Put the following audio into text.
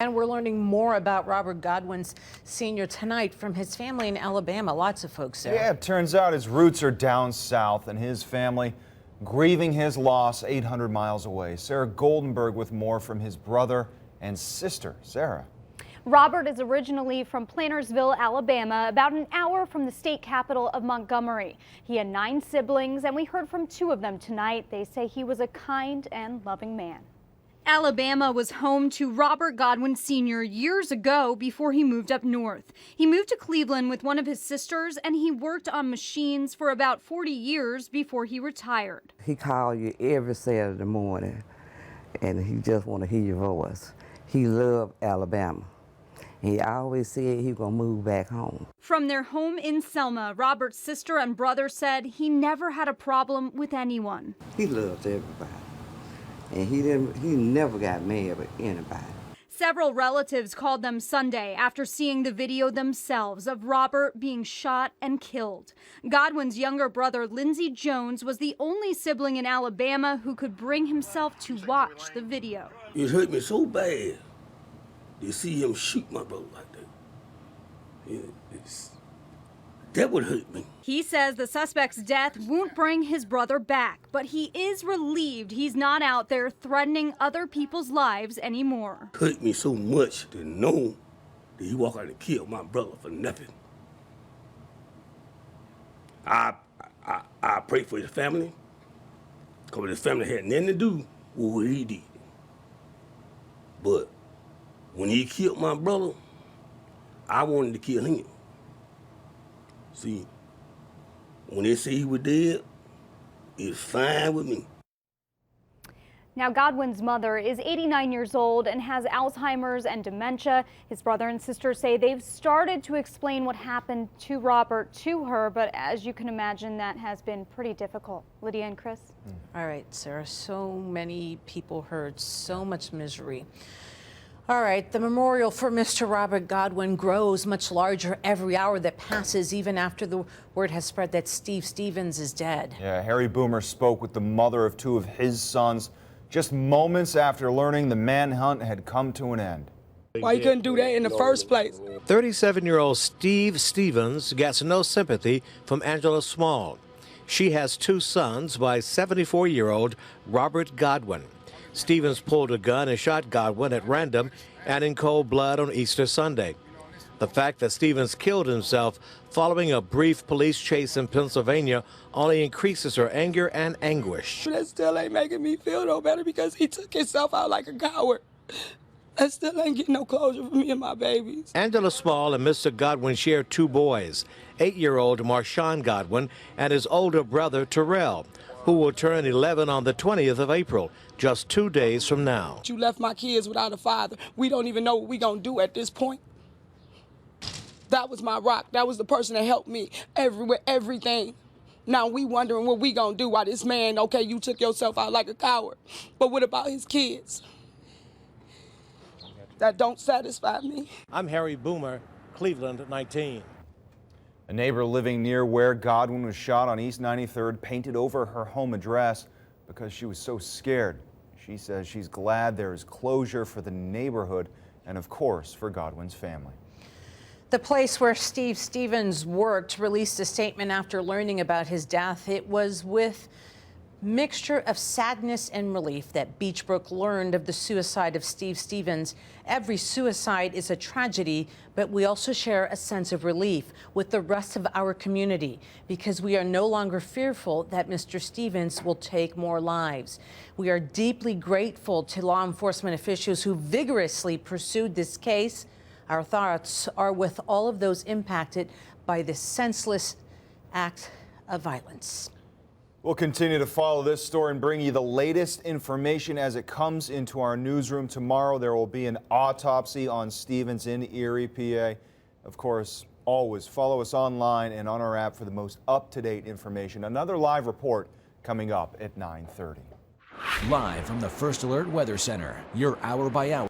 And we're learning more about Robert Godwin's senior tonight from his family in Alabama. Lots of folks there. Yeah, it turns out his roots are down south and his family grieving his loss 800 miles away. Sarah Goldenberg with more from his brother and sister. Sarah. Robert is originally from Plantersville, Alabama, about an hour from the state capital of Montgomery. He had 9 siblings, and we heard from 2 of them tonight. They say he was a kind and loving man. Alabama was home to Robert Godwin Sr. years ago before he moved up north. He moved to Cleveland with one of his sisters, and he worked on machines for about 40 years before he retired. He called you every Saturday morning, and he just want to hear your voice. He loved Alabama. He always said he was going to move back home. From their home in Selma, Robert's sister and brother said he never had a problem with anyone. He loved everybody. And he never got mad with anybody. Several relatives called them Sunday after seeing the video themselves of Robert being shot and killed. Godwin's younger brother, Lindsey Jones, was the only sibling in Alabama who could bring himself to watch the video. It hurt me so bad to see him shoot my brother like that. That would hurt me. He says the suspect's death won't bring his brother back, but he is relieved he's not out there threatening other people's lives anymore. It hurt me so much to know that he walked out and killed my brother for nothing. I pray for his family, because his family had nothing to do with what he did. But when he killed my brother, I wanted to kill him. See, when they say he was dead, it's fine with me. Now, Godwin's mother is 89 years old and has Alzheimer's and dementia. His brother and sister say they've started to explain what happened to Robert to her, but as you can imagine, that has been pretty difficult. Lydia and Chris? All right, Sarah, so many people heard, so much misery. All right, the memorial for Mr. Robert Godwin grows much larger every hour that passes, even after the word has spread that Steve Stevens is dead. Yeah, Harry Boomer spoke with the mother of 2 of his sons just moments after learning the manhunt had come to an end. Why you couldn't do that in the first place? 37-year-old Steve Stevens gets no sympathy from Angela Small. She has 2 sons by 74-year-old Robert Godwin. Stevens pulled a gun and shot Godwin at random and in cold blood on Easter Sunday. The fact that Stevens killed himself following a brief police chase in Pennsylvania only increases her anger and anguish. That still ain't making me feel no better because he took himself out like a coward. That still ain't getting no closure for me and my babies. Angela Small and Mr. Godwin share 2 boys, 8-year-old Marshawn Godwin and his older brother Terrell, who will turn 11 on the 20th of April, just 2 days from now. You left my kids without a father. We don't even know what we gonna do at this point. That was my rock. That was the person that helped me everywhere, everything. Now we wondering what we gonna do while this man, okay, you took yourself out like a coward. But what about his kids? That don't satisfy me. I'm Harry Boomer, Cleveland 19. A neighbor living near where Godwin was shot on East 93rd painted over her home address because she was so scared. She says she's glad there is closure for the neighborhood and, of course, for Godwin's family. The place where Steve Stevens worked released a statement after learning about his death. It was with mixture of sadness and relief that Beachbrook learned of the suicide of Steve Stevens. Every suicide is a tragedy, but we also share a sense of relief with the rest of our community because we are no longer fearful that Mr. Stevens will take more lives. We are deeply grateful to law enforcement officials who vigorously pursued this case. Our thoughts are with all of those impacted by this senseless act of violence. We'll continue to follow this story and bring you the latest information as it comes into our newsroom. Tomorrow there will be an autopsy on Stevens in Erie, PA. Of course, always follow us online and on our app for the most up-to-date information. Another live report coming up at 9:30. Live from the First Alert Weather Center, your hour by hour.